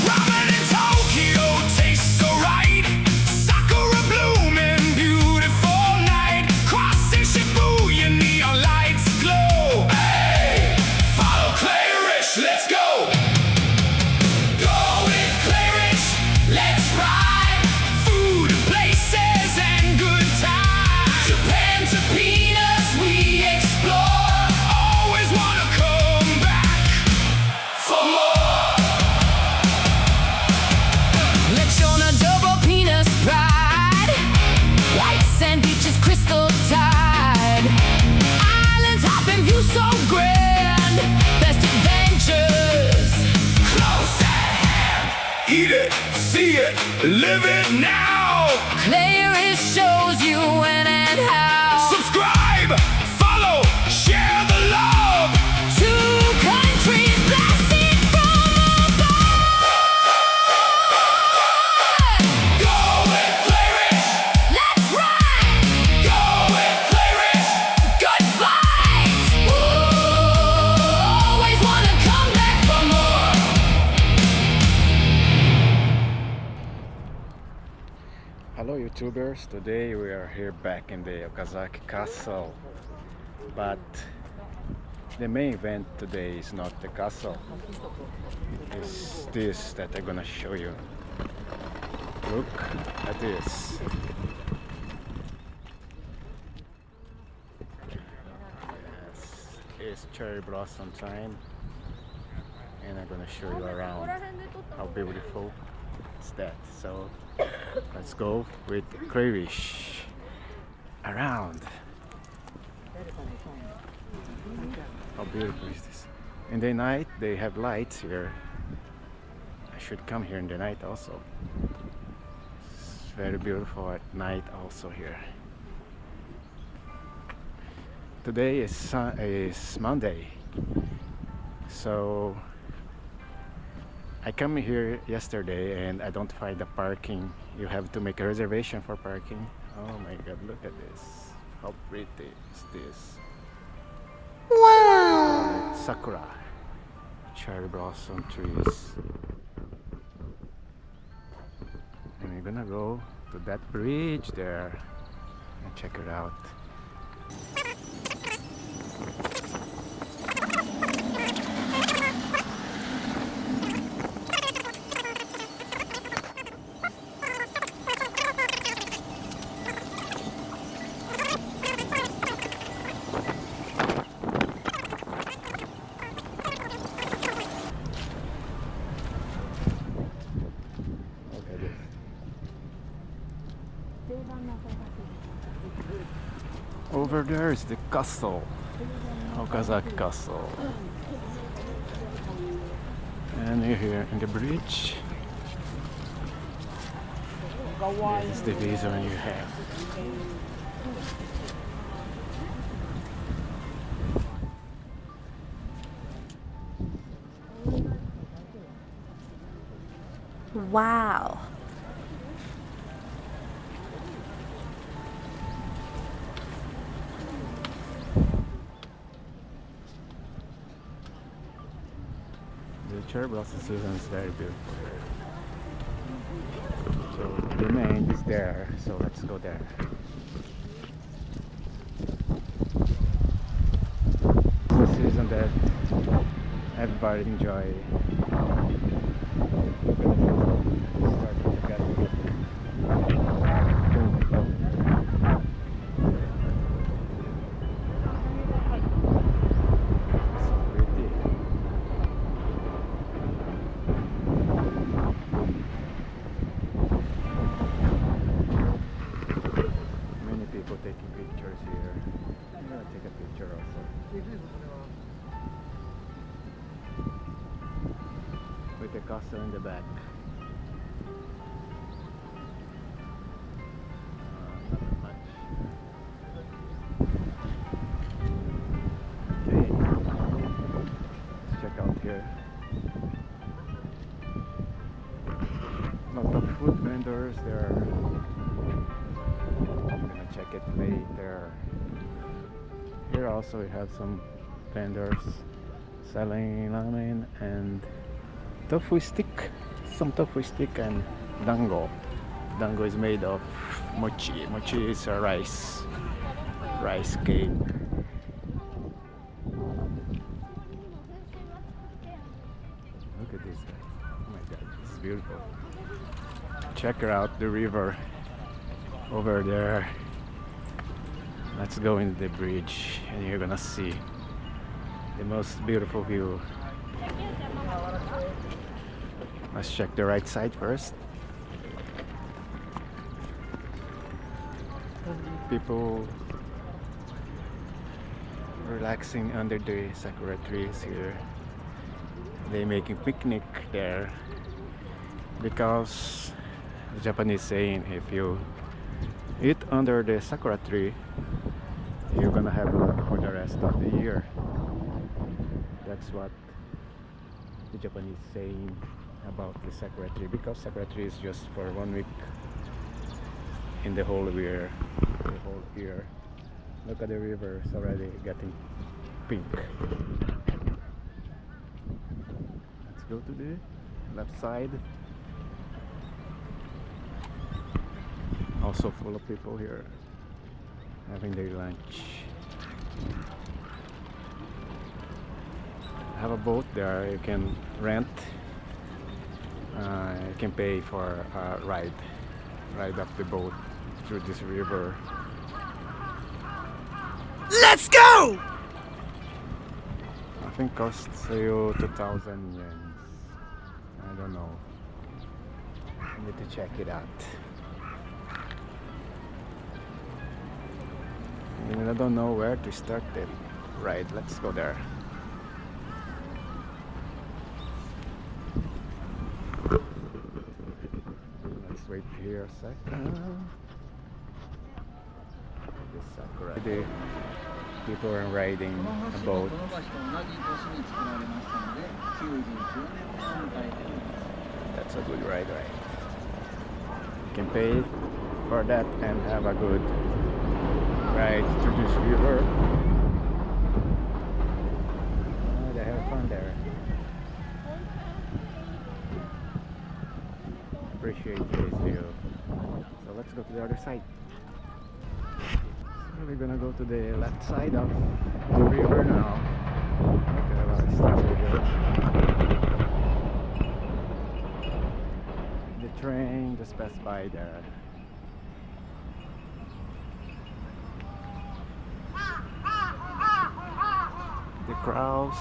Ramen in Tokyo tastes so right. Sakura blooming, beautiful night. Crossing Shibuya, neon lights glow. Hey, follow Clarish, let's go. Go with Clarish, let's ride. Food, places, and good times. Japan to Venus, we explore. Always wanna come back for more. Lechona double penis pride. White sand beaches crystal tide. Islands hopping view so grand. Best adventures close at hand. Eat it, see it, live it now. Clarish shows you when and how. Subscribe, follow, share the love. Two countries blessing from above. Go with Clarish, let's ride. Go with Clarish, good vibes. Always wanna come back for more. Hello YouTubers, today we are here back in the Okazaki castle, but the main event today is not the castle, it's this that I'm gonna show you. Look at this. Yes, it's cherry blossom time and I'm gonna show you around how beautiful is that. So let's go with Clarish around. How beautiful is this? In the night they have lights here. I should come here in the night also. It's very beautiful at night also here. Today is Monday, so I come here yesterday and I don't find the parking. You have to make a reservation for parking. Oh my god, look at this. How pretty is this? Wow! Sakura. Cherry blossom trees. And we're gonna go to that bridge there and check it out. Over there is the castle, Okazaki Castle, and you're here in the bridge. This is the visa you have. Wow. The cherry blossom season is very beautiful here. So the main is there, so let's go there. It's the season that everybody enjoy. Starting to get taking pictures here. I'm gonna take a picture also with the castle in the back. vendors there. I'm gonna check it later. Here also we have some vendors selling ramen and tofu stick. Some tofu stick and dango. Dango is made of mochi. Mochi is a rice cake. Look at this guy. Oh my god, it's beautiful. Check out the river over there. Let's go into the bridge and you're gonna see the most beautiful view. Let's check the right side first. People relaxing under the sakura trees here. They making picnic there because the Japanese saying if you eat under the sakura tree, you're gonna have luck for the rest of the year. That's what the Japanese saying about the sakura tree, because sakura tree is just for 1 week in the whole year. Look at the river, it's already getting pink. Let's go to the left side. Also full of people here having their lunch. Have a boat there you can rent. You can pay for a ride up the boat through this river. Let's go! I think costs you 2,000 yen. I don't know. I need to check it out. And I don't know where to start the ride. Let's go there. Let's wait here a second. This SAKURA. The people are riding a boat. That's a good ride, right? You can pay for that and have a good ride through this river. They have fun there. Appreciate this view. So let's go to the other side. So we're gonna go to the left side of the river now. Okay, let's start with the train just passed by there. The crowds.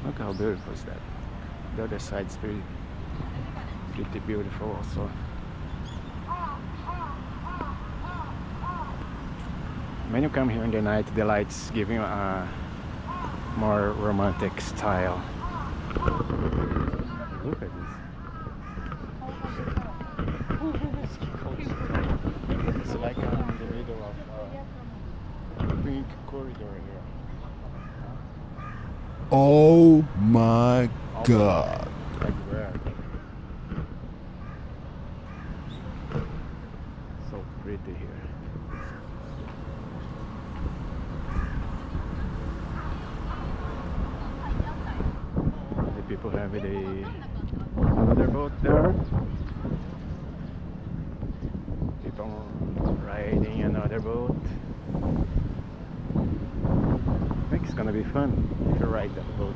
Look how beautiful is that. The other side's pretty beautiful also. When you come here in the night, the lights give you a more romantic style. Look at this. It's like I'm in the middle of a pink corridor here. Oh my god. Like where? So pretty here. The people have another boat there. People riding another boat. I think it's gonna be fun if you ride that boat.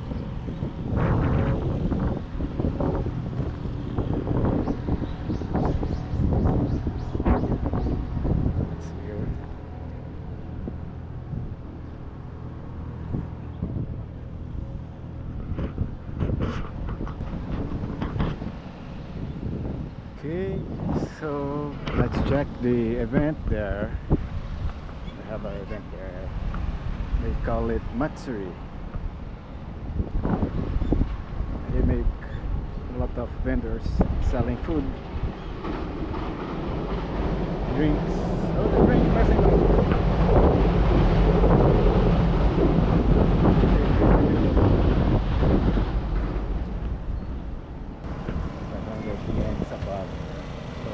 It's weird. Okay, so let's check the event there. They have an event there. They call it Matsuri. They make a lot of vendors selling food, drinks. Oh, the train passing by. above. So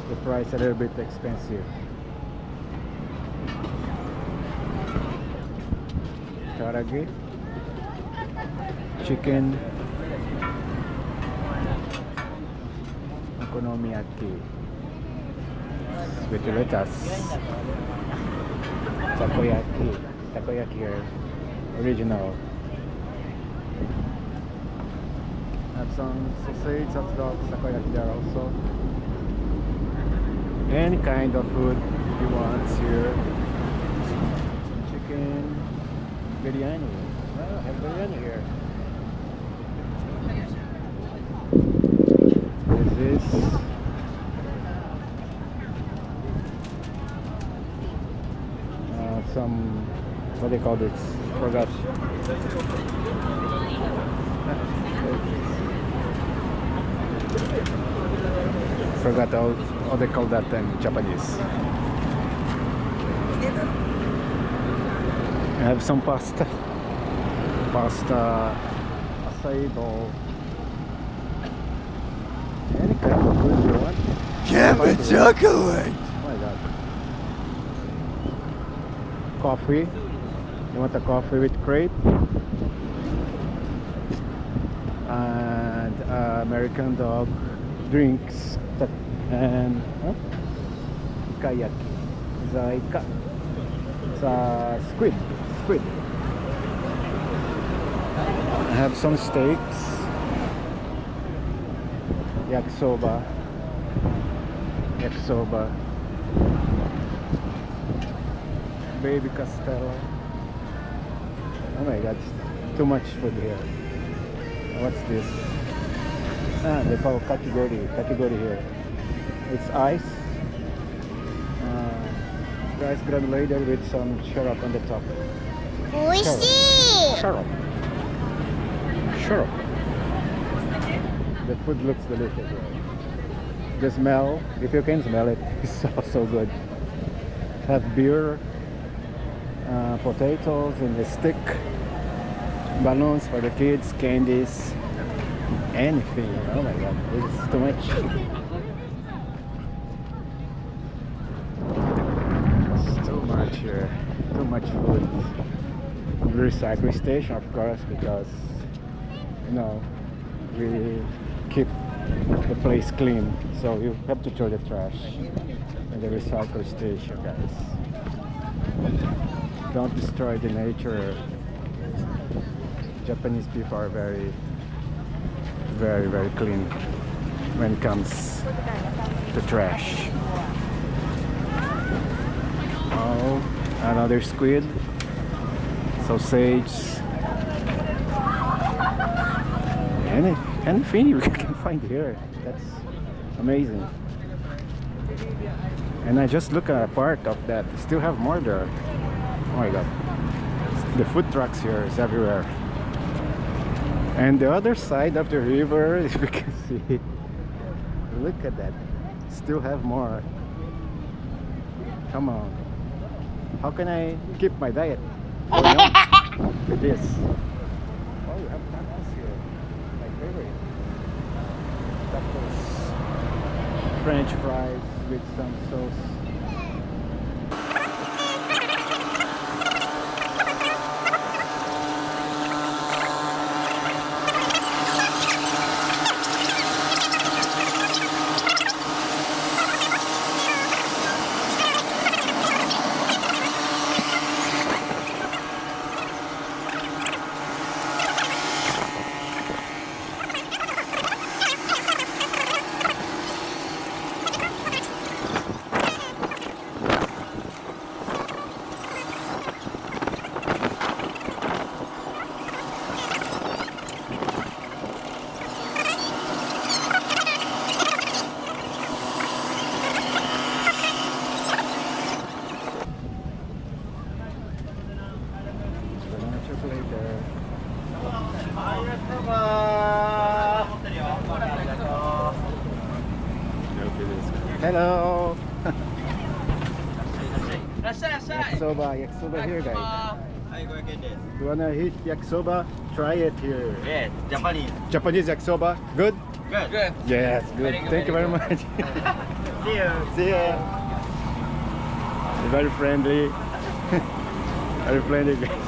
the price a little bit expensive. Karage, chicken, okonomiyaki with lettuce, takoyaki here, original. Have some sausage, hot dogs, takoyaki there also. Any kind of food you want here. Chicken, biryani. Oh, I have biryani here. This is some, what do they call this? Forgot. Forgot how they call that in Japanese. I have some pasta, acai bowl, any kind of food you want. Give me chocolate! Oh my god. Coffee. You want a coffee with crepe? And American dog drinks and kayaki. It's a squid. I have some steaks, yakisoba, baby castella. Oh my god, too much food here. What's this? They call kakigori here. It's ice, rice granulated with some syrup on the top. Syrup. The food looks delicious. Right? The smell, if you can smell it, it's so good. Have beer, potatoes in the stick, balloons for the kids, candies, anything. Oh my god, this is too much. It's too much here, too much food. Recycling station, of course, because you know we keep the place clean, so you have to throw the trash in the recycle station, guys. Don't destroy the nature. Japanese people are very clean when it comes to trash. Oh, another squid, sausage, anything you can find here. That's amazing. And I just look at a part of that. Still have more there. Oh my god. The food trucks here is everywhere. And the other side of the river, if you can see, look at that. Still have more. Come on. How can I keep my diet going on with this? Oh, you have tacos here. My favorite. Tacos. French fries with some sauce. Hello. Yakisoba here, guys. You wanna eat yakisoba? Try it here. Yes, Japanese. Japanese yakisoba, good. Good. Yes, good. Thank you very much. See you. See ya. Very friendly. Very friendly guys.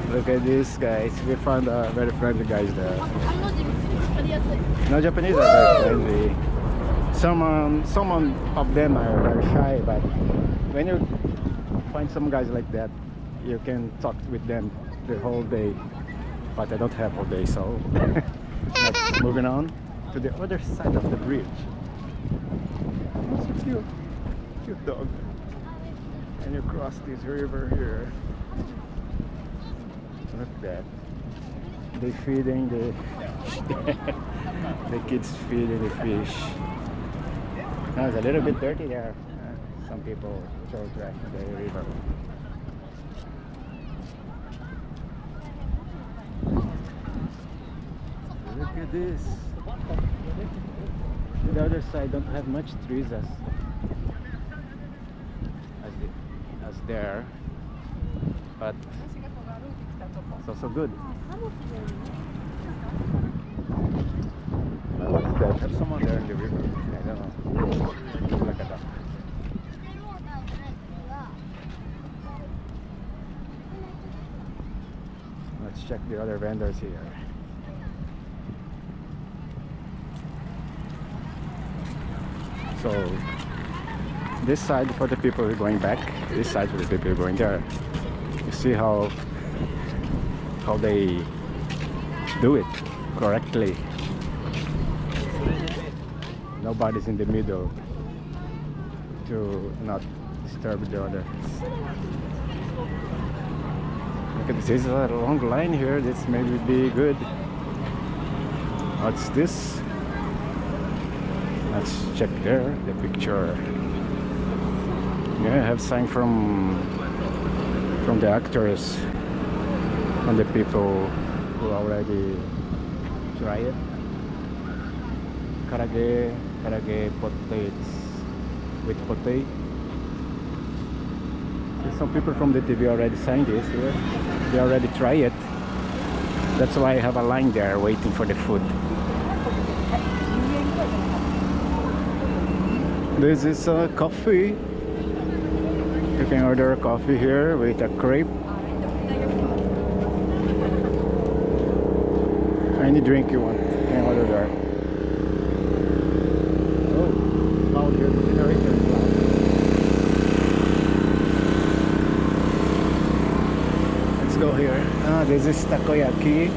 Look at this guys. We found very friendly guys there. No Japanese are very friendly. Some of them are very shy, but when you find some guys like that, you can talk with them the whole day. But I don't have all day, so let's moving on to the other side of the bridge. Oh, so cute, cute dog. And you cross this river here. Look at that. They feeding the the kids feeding the fish. Now it's a little bit dirty there. Some people throw trash in the river. Look at this. The other side don't have much trees as there, but it's also good. What's that? There's someone there in the river. I don't know. Look at that. Let's check the other vendors here. So this side for the people who are going back, this side for the people who are going there. You see how they do it correctly. Nobody's in the middle to not disturb the others. Look at this, there's a long line here. This may be good. What's this? Let's check there, the picture. Yeah, I have sign from the actors, from the people who already try it. Karage potatoes with potato. Some people from the TV already signed this here. They already try it. That's why I have a line there waiting for the food. This is a coffee. You can order a coffee here with a crepe. Any drink you want, you can order there. Oh, loud here, the generator is loud. Let's go here. This is takoyaki.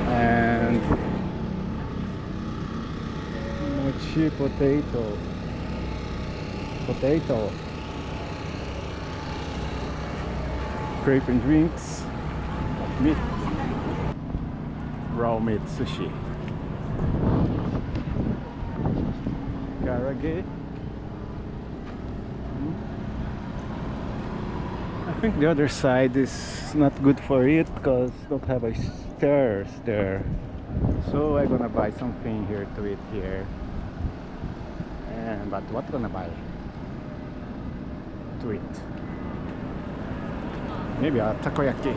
And mochi potato. Crepe and drinks. Meat. Raw meat sushi. Karage. I think the other side is not good for it because don't have a stairs there. So I'm gonna buy something here to eat here. But what gonna buy to eat? Maybe a takoyaki.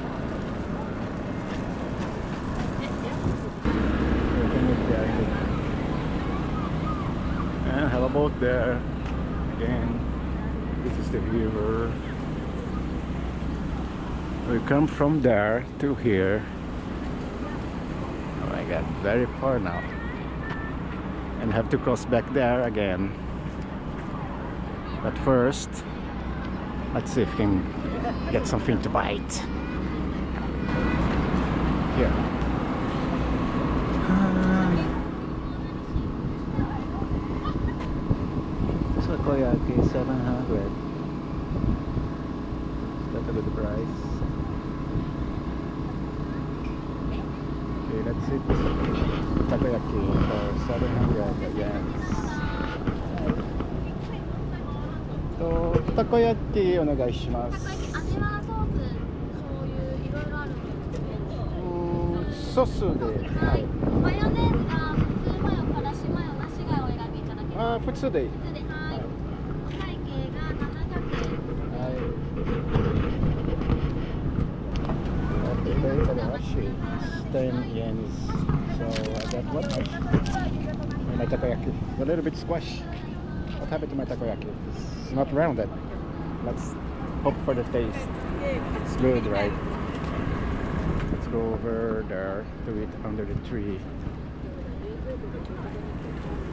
And have a boat there. Again, this is the river. We come from there to here. Oh my god, very far now. And have to cross back there again. But first, let's see if we can get something to bite. Here. Takoyaki 700. That's a good price. Okay, that's it. Takoyaki for 700 yen. So, takoyaki お願いします。味はソース、醤油、いろいろあるんですけど。ソースで、はい。マヨネーズが普通マヨ、からしマヨ、なしがお選びいただけます。普通でいい。普通で、はい。お会計が700円。はい。10 yens. So I got what? My takoyaki. It's a little bit squash. What happened to my takoyaki? It's not rounded. Let's hope for the taste. It's good, right? Let's go over there to eat under the tree.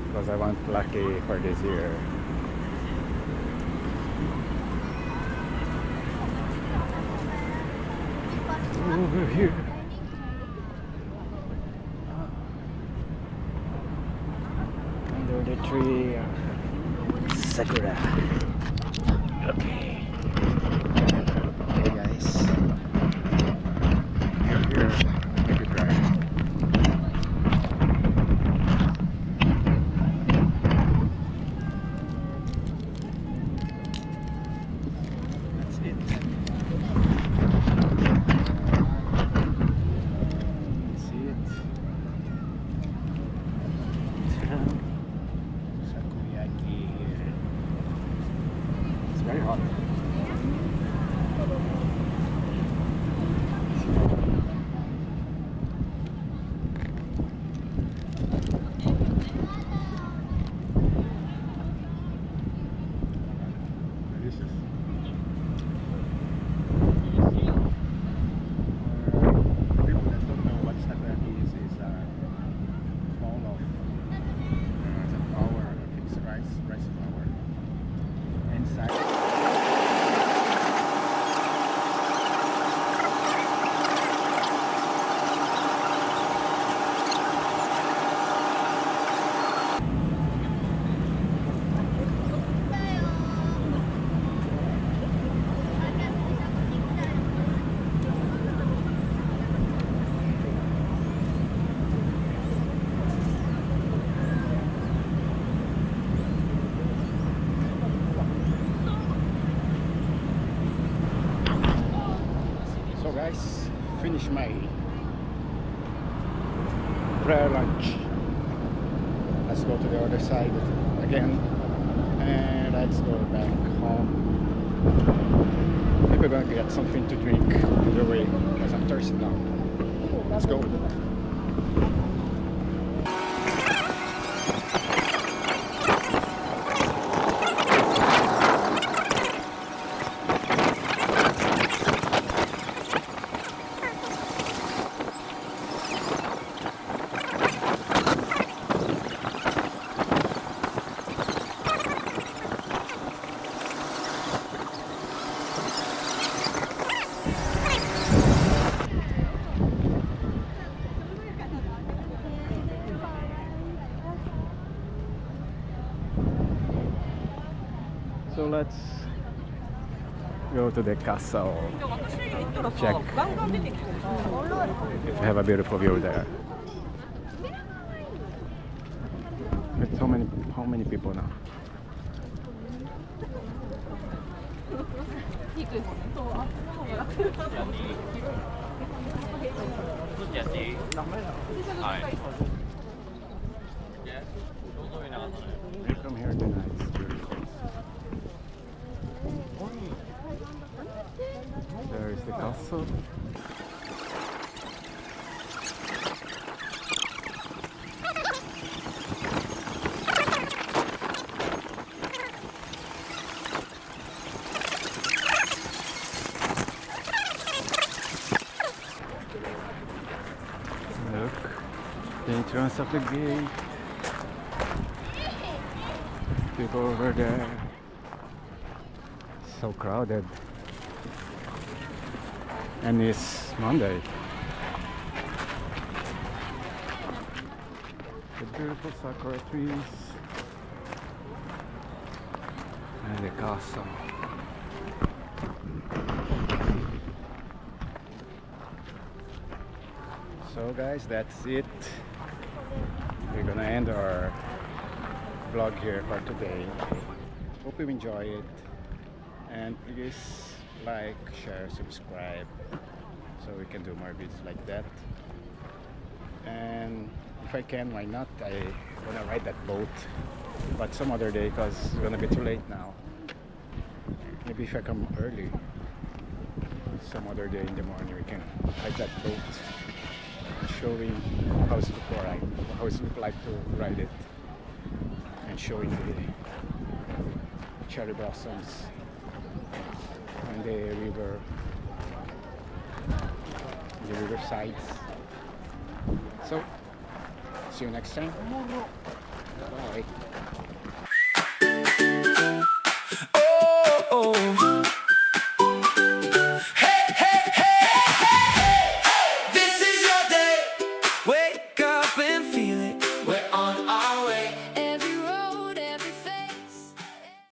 Because I want lucky for this year. Over here. Under the tree. Sakura. Okay. Hey guys. You're here. Make it right. That's it. See it. Sakuyaki here. It's very hot. Delicious. For people that don't know what takoyaki is a bowl of the flour, fixed rice flour. Inside. So guys, finish my prayer lunch. Let's go to the other side again and let's go back home. Maybe we're gonna get something to drink on the way because I'm thirsty now. Let's go. So let's go to the castle. Check if we have a beautiful view there. With how many people now? We come here tonight. It's beautiful. There is the castle. Look, the entrance of the gate. People over there. So crowded. And it's Monday. The beautiful sakura trees and the castle. So guys, that's it. We're gonna end our vlog here for today. Hope you enjoy it, and please like, share, subscribe so we can do more videos like that. And if I can, why not? I wanna ride that boat, but some other day because it's gonna be too late now. Maybe if I come early, some other day in the morning we can ride that boat. showing how it look like to ride it, and showing the cherry blossoms on the river sides. So see you next time. Bye.